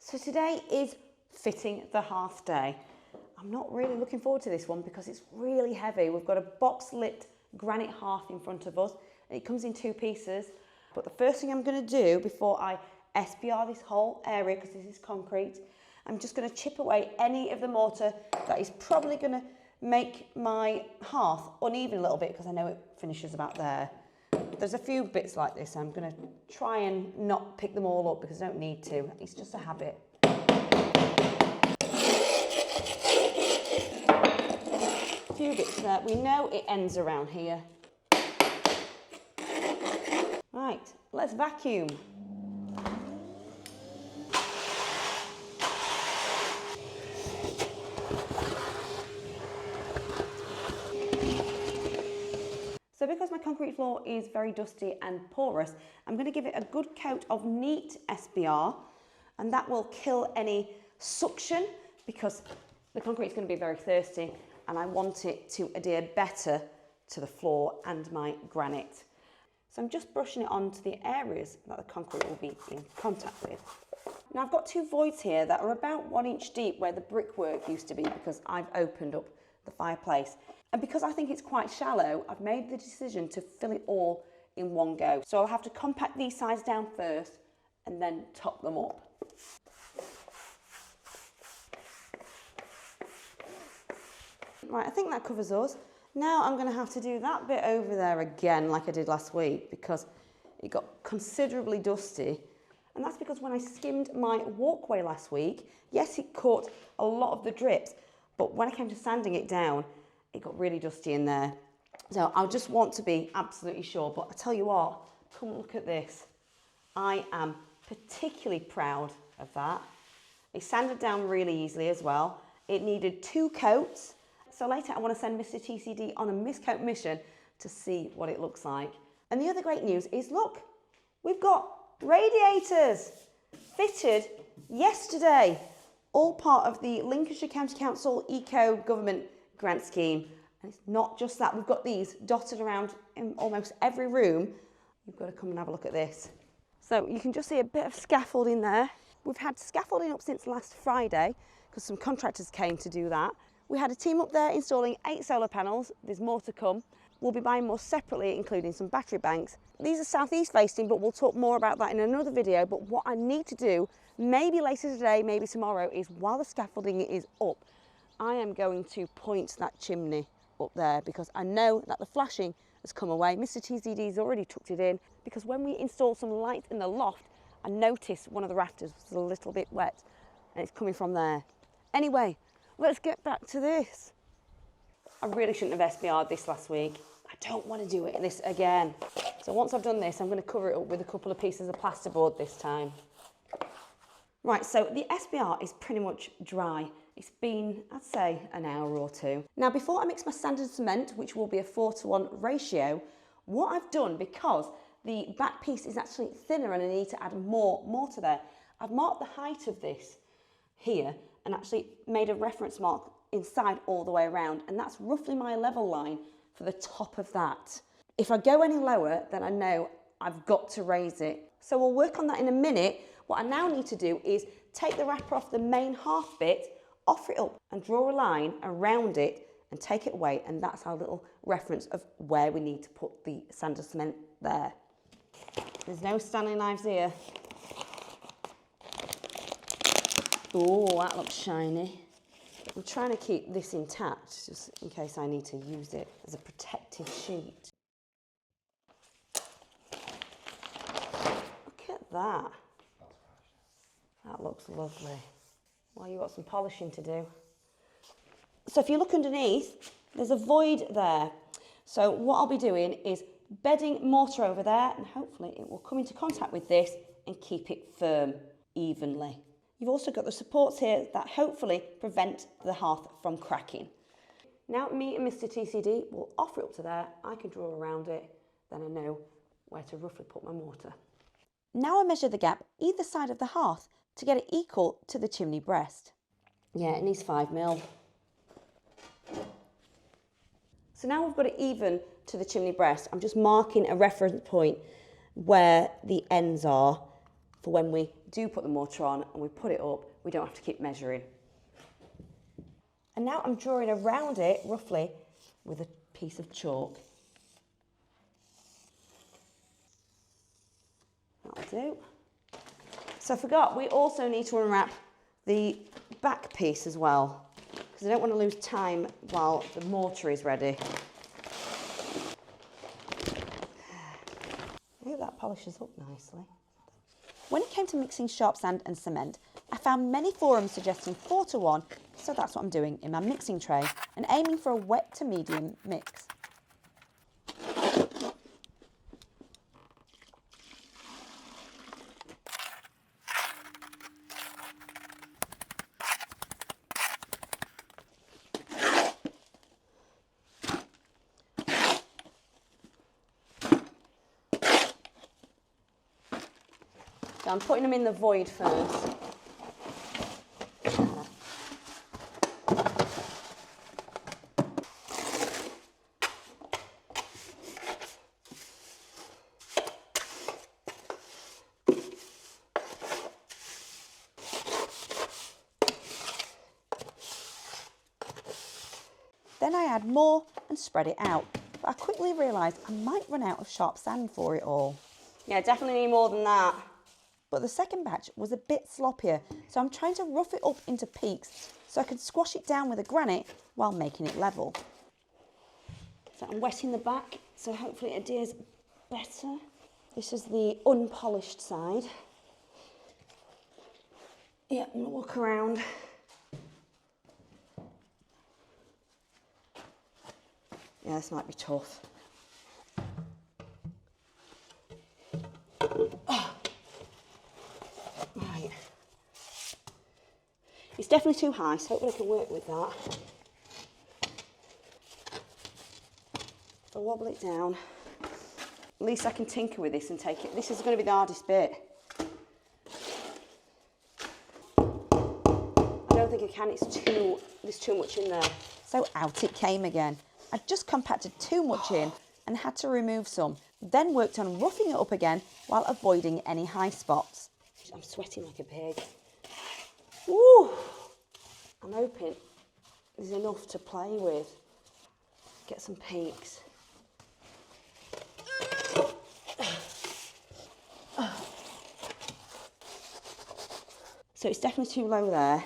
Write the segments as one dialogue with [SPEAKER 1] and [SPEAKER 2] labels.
[SPEAKER 1] So today is fitting the hearth day. I'm not really looking forward to this one because it's really heavy. We've got a box lit granite hearth in front of us and it comes in 2 pieces. But the first thing I'm going to do before I SPR this whole area, because this is concrete, I'm just going to chip away any of the mortar that is probably going to make my hearth uneven a little bit, because I know it finishes about there. There's a few bits like this. I'm going to try and not pick them all up because I don't need to. It's just a habit. A few bits there. We know it ends around here. Right, let's vacuum. So because my concrete floor is very dusty and porous, I'm going to give it a good coat of neat SBR, and that will kill any suction because the concrete is going to be very thirsty and I want it to adhere better to the floor and my granite. So I'm just brushing it onto the areas that the concrete will be in contact with. Now I've got 2 voids here that are about 1 inch deep where the brickwork used to be, because I've opened up the fireplace. And because I think it's quite shallow, I've made the decision to fill it all in one go. So I'll have to compact these sides down first and then top them up. Right, I think that covers us. Now I'm going to have to do that bit over there again like I did last week, because it got considerably dusty. And that's because when I skimmed my walkway last week, yes, it caught a lot of the drips, but when I came to sanding it down, it got really dusty in there. So I just want to be absolutely sure. But I tell you what, come look at this. I am particularly proud of that. It sanded down really easily as well. It needed 2 coats. So later I want to send Mr. TCD on a miscoat mission to see what it looks like. And the other great news is, look, we've got radiators fitted yesterday. All part of the Lincolnshire County Council Eco Government Grant Scheme. And it's not just that, we've got these dotted around in almost every room. You've got to come and have a look at this. So you can just see a bit of scaffolding there. We've had scaffolding up since last Friday because some contractors came to do that. We had a team up there installing 8 solar panels. There's more to come. We'll be buying more separately, including some battery banks. These are southeast facing, but we'll talk more about that in another video. But what I need to do, maybe later today, maybe tomorrow, is while the scaffolding is up, I am going to point that chimney up there, because I know that the flashing has come away. Mr. TCD's already tucked it in, because when we installed some lights in the loft, I noticed one of the rafters was a little bit wet and it's coming from there. Anyway, let's get back to this. I really shouldn't have SBR'd this last week. I don't want to do this again. So once I've done this, I'm going to cover it up with a couple of pieces of plasterboard this time. Right, so the SBR is pretty much dry. It's been, I'd say, an hour or 2. Now, before I mix my standard cement, which will be a 4:1 ratio, what I've done, because the back piece is actually thinner and I need to add more mortar there, I've marked the height of this here and actually made a reference mark inside all the way around, and that's roughly my level line for the top of that. If I go any lower, then I know I've got to raise it. So we'll work on that in a minute. What I now need to do is take the wrapper off the main hearth bit, offer it up and draw a line around it and take it away, and that's our little reference of where we need to put the sand and cement there. There's no Stanley knives here. Oh, that looks shiny. I'm trying to keep this intact just in case I need to use it as a protective sheet. Look at that. That looks lovely. Well, you've got some polishing to do. So if you look underneath, there's a void there. So what I'll be doing is bedding mortar over there, and hopefully it will come into contact with this and keep it firm evenly. You've also got the supports here that hopefully prevent the hearth from cracking. Now me and Mr. TCD will offer it up to there. I can draw around it, then I know where to roughly put my mortar. Now I measure the gap either side of the hearth to get it equal to the chimney breast. Yeah, it needs 5mm. So now we've got it even to the chimney breast. I'm just marking a reference point where the ends are for when we do put the mortar on and we put it up, we don't have to keep measuring. And now I'm drawing around it, roughly, with a piece of chalk. That'll do. So I forgot, we also need to unwrap the back piece as well, because I don't want to lose time while the mortar is ready. I hope that polishes up nicely. When it came to mixing sharp sand and cement, I found many forums suggesting 4:1, so that's what I'm doing in my mixing tray and aiming for a wet to medium mix. So I'm putting them in the void first. Then I add more and spread it out, but I quickly realised I might run out of sharp sand for it all. Yeah, definitely need more than that. But the second batch was a bit sloppier, so I'm trying to rough it up into peaks so I can squash it down with a granite while making it level. So I'm wetting the back, so hopefully it adheres better. This is the unpolished side. Yeah, I'm gonna walk around. Yeah, this might be tough. Right. It's definitely too high, so hopefully I can work with that. If I wobble it down, at least I can tinker with this and take it. This is going to be the hardest bit. I don't think I can, there's too much in there. So out it came again. I just compacted too much in and had to remove some, then worked on roughing it up again while avoiding any high spots. I'm sweating like a pig. Woo! I'm hoping there's enough to play with. Get some peaks. So it's definitely too low there.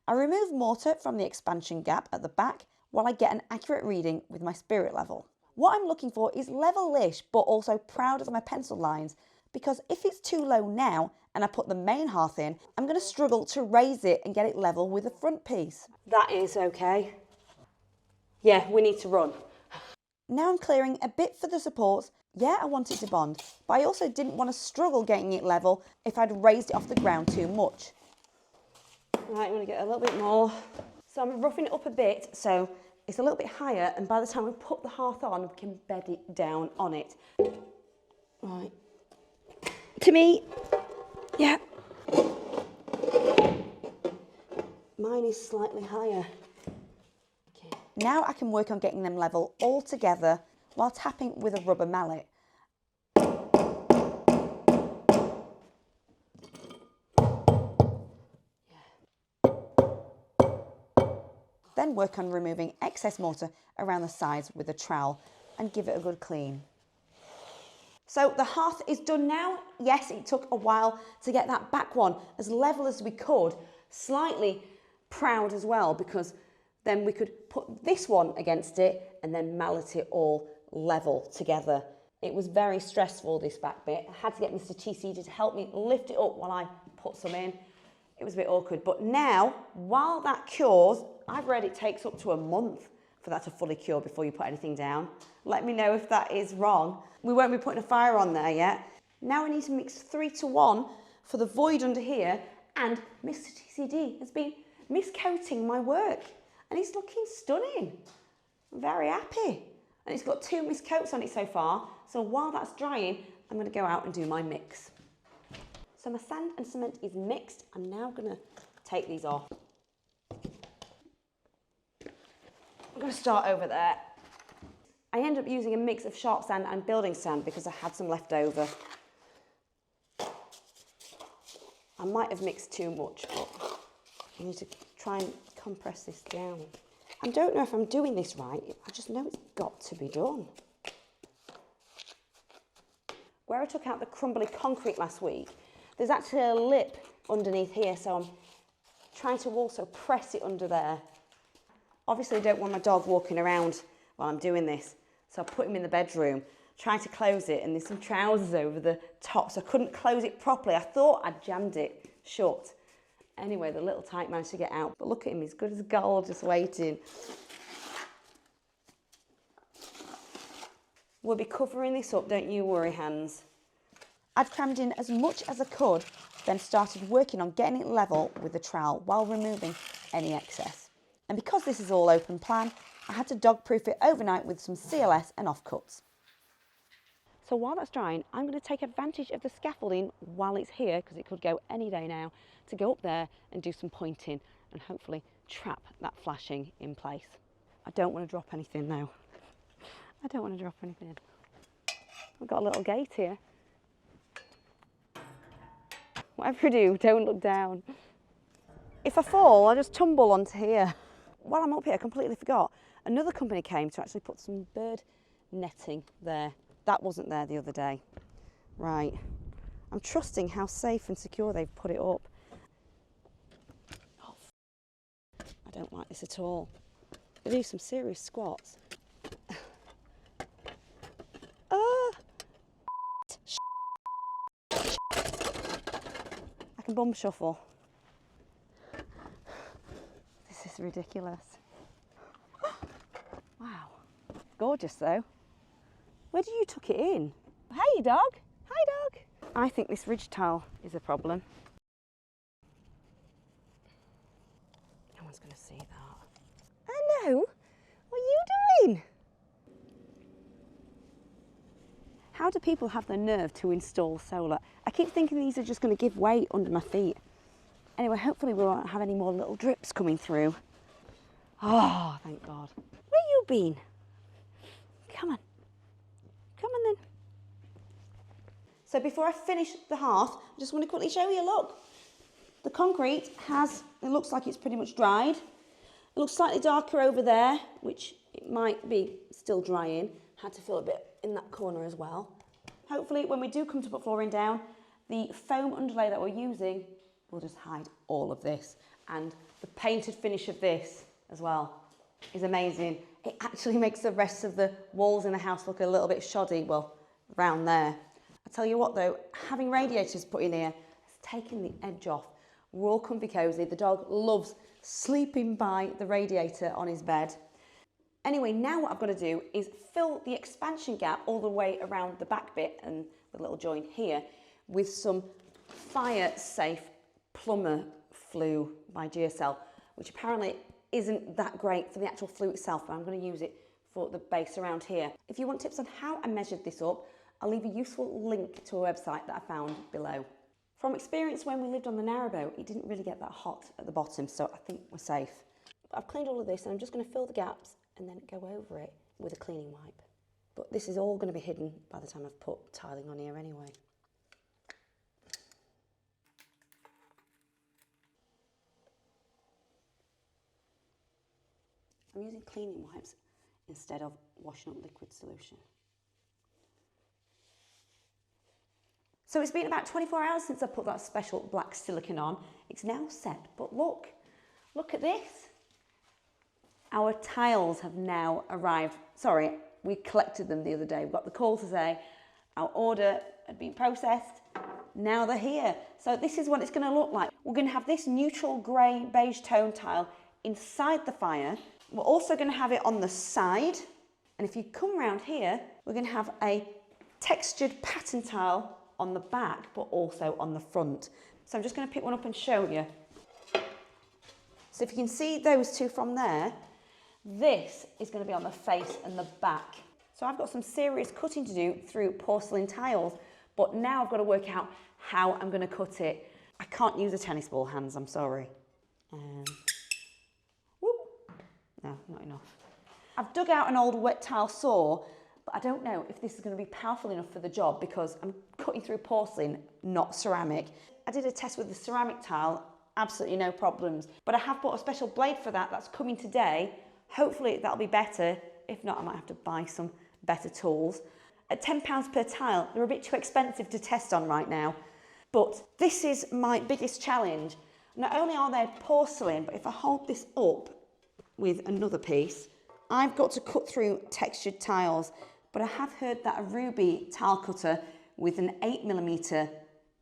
[SPEAKER 1] I remove mortar from the expansion gap at the back while I get an accurate reading with my spirit level. What I'm looking for is level-ish, but also proud of my pencil lines, because if it's too low now and I put the main hearth in, I'm going to struggle to raise it and get it level with the front piece. That is okay. Yeah, we need to run. Now I'm clearing a bit for the supports. Yeah, I want it to bond, but I also didn't want to struggle getting it level if I'd raised it off the ground too much. Right, I'm going to get a little bit more. So I'm roughing it up a bit so it's a little bit higher, and by the time we put the hearth on, we can bed it down on it. Right. To me, yeah. Mine is slightly higher. Okay. Now I can work on getting them level all together while tapping with a rubber mallet. Then work on removing excess mortar around the sides with a trowel and give it a good clean. So the hearth is done now. Yes, it took a while to get that back one as level as we could. Slightly proud as well, because then we could put this one against it and then mallet it all level together. It was very stressful, this back bit. I had to get Mr. TC to help me lift it up while I put some in. It was a bit awkward, but now, while that cures, I've read it takes up to a month for that to fully cure before you put anything down. Let me know if that is wrong. We won't be putting a fire on there yet. Now we need to mix 3:1 for the void under here, and Mr. TCD has been miscoating my work, and it's looking stunning. I'm very happy. And it's got 2 miscoats on it so far, so while that's drying, I'm going to go out and do my mix. So my sand and cement is mixed. I'm now going to take these off. I'm going to start over there. I end up using a mix of sharp sand and building sand because I had some left over. I might have mixed too much, but I need to try and compress this down. I don't know if I'm doing this right. I just know it's got to be done. Where I took out the crumbly concrete last week, there's actually a lip underneath here, so I'm trying to also press it under there. Obviously, I don't want my dog walking around while I'm doing this, so I put him in the bedroom, trying to close it, and there's some trousers over the top, so I couldn't close it properly. I thought I'd jammed it shut. Anyway, the little tyke managed to get out, but look at him, he's good as gold, just waiting. We'll be covering this up, don't you worry, Hans. I'd crammed in as much as I could, then started working on getting it level with the trowel while removing any excess. And because this is all open plan, I had to dog-proof it overnight with some CLS and offcuts. So while that's drying, I'm going to take advantage of the scaffolding while it's here, because it could go any day now, to go up there and do some pointing and hopefully trap that flashing in place. I don't want to drop anything now. I don't want to drop anything. I've got a little gate here. Whatever you do, don't look down. If I fall, I just tumble onto here. While I'm up here, I completely forgot. Another company came to actually put some bird netting there. That wasn't there the other day. Right. I'm trusting how safe and secure they've put it up. Oh, I don't like this at all. They do some serious squats. I can bum shuffle. This is ridiculous. Wow. Gorgeous though. Where did you tuck it in? Hey dog. Hi dog. I think this ridge tile is a problem. No one's going to see that. Hello. What are you doing? How do people have the nerve to install solar? I keep thinking these are just going to give way under my feet. Anyway, hopefully we won't have any more little drips coming through. Oh, thank God. Where you been? Come on. Come on then. So before I finish the hearth, I just want to quickly show you, look. The concrete it looks like it's pretty much dried. It looks slightly darker over there, which it might be still drying. Had to fill a bit in that corner as well. Hopefully when we do come to put flooring down, the foam underlay that we're using will just hide all of this. And the painted finish of this as well is amazing. It actually makes the rest of the walls in the house look a little bit shoddy, well, around there. I tell you what though, having radiators put in here has taken the edge off. We're all comfy cosy. The dog loves sleeping by the radiator on his bed. Anyway, now what I've got to do is fill the expansion gap all the way around the back bit and the little joint here with some fire safe plumber flue by GSL, which apparently isn't that great for the actual flue itself, but I'm going to use it for the base around here. If you want tips on how I measured this up, I'll leave a useful link to a website that I found below. From experience when we lived on the narrowboat, it didn't really get that hot at the bottom, so I think we're safe. But I've cleaned all of this and I'm just going to fill the gaps and then go over it with a cleaning wipe. But this is all going to be hidden by the time I've put tiling on here anyway. I'm using cleaning wipes instead of washing up liquid solution. So it's been about 24 hours since I put that special black silicone on. It's now set, but look at this. Our tiles have now arrived. Sorry, we collected them the other day. We got the call to say our order had been processed. Now they're here. So this is what it's going to look like. We're going to have this neutral grey beige tone tile inside the fire. We're also going to have it on the side. And if you come around here, we're going to have a textured pattern tile on the back, but also on the front. So I'm just going to pick one up and show you. So if you can see those two from there, this is going to be on the face and the back. So I've got some serious cutting to do through porcelain tiles, but now I've got to work out how I'm going to cut it. I can't use a tennis ball, hands, I'm sorry. Whoop. No, not enough. I've dug out an old wet tile saw But I don't know if this is going to be powerful enough for the job because I'm cutting through porcelain, not ceramic. I did a test with the ceramic tile, absolutely no problems. But I have bought a special blade for that, that's coming today. Hopefully that'll be better. If not, I might have to buy some better tools. At £10 per tile, they're a bit too expensive to test on right now. But this is my biggest challenge. Not only are they porcelain, but if I hold this up with another piece, I've got to cut through textured tiles. But I have heard that a ruby tile cutter with an 8mm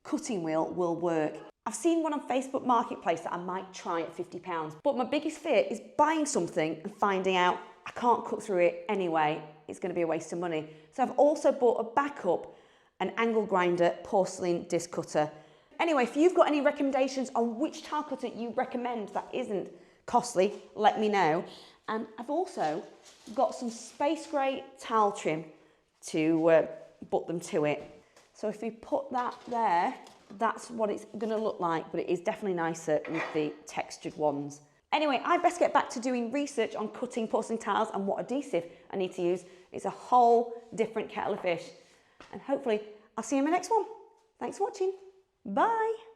[SPEAKER 1] cutting wheel will work. I've seen one on Facebook Marketplace that I might try at £50. But my biggest fear is buying something and finding out I can't cut through it anyway. It's going to be a waste of money. So I've also bought a backup, an angle grinder porcelain disc cutter. Anyway, if you've got any recommendations on which tile cutter you recommend that isn't costly, let me know. And I've also got some space grey tile trim to butt them to it. So if we put that there, that's what it's going to look like, but it is definitely nicer with the textured ones. Anyway, I best get back to doing research on cutting porcelain tiles and what adhesive I need to use. It's a whole different kettle of fish. And hopefully I'll see you in my next one. Thanks for watching. Bye.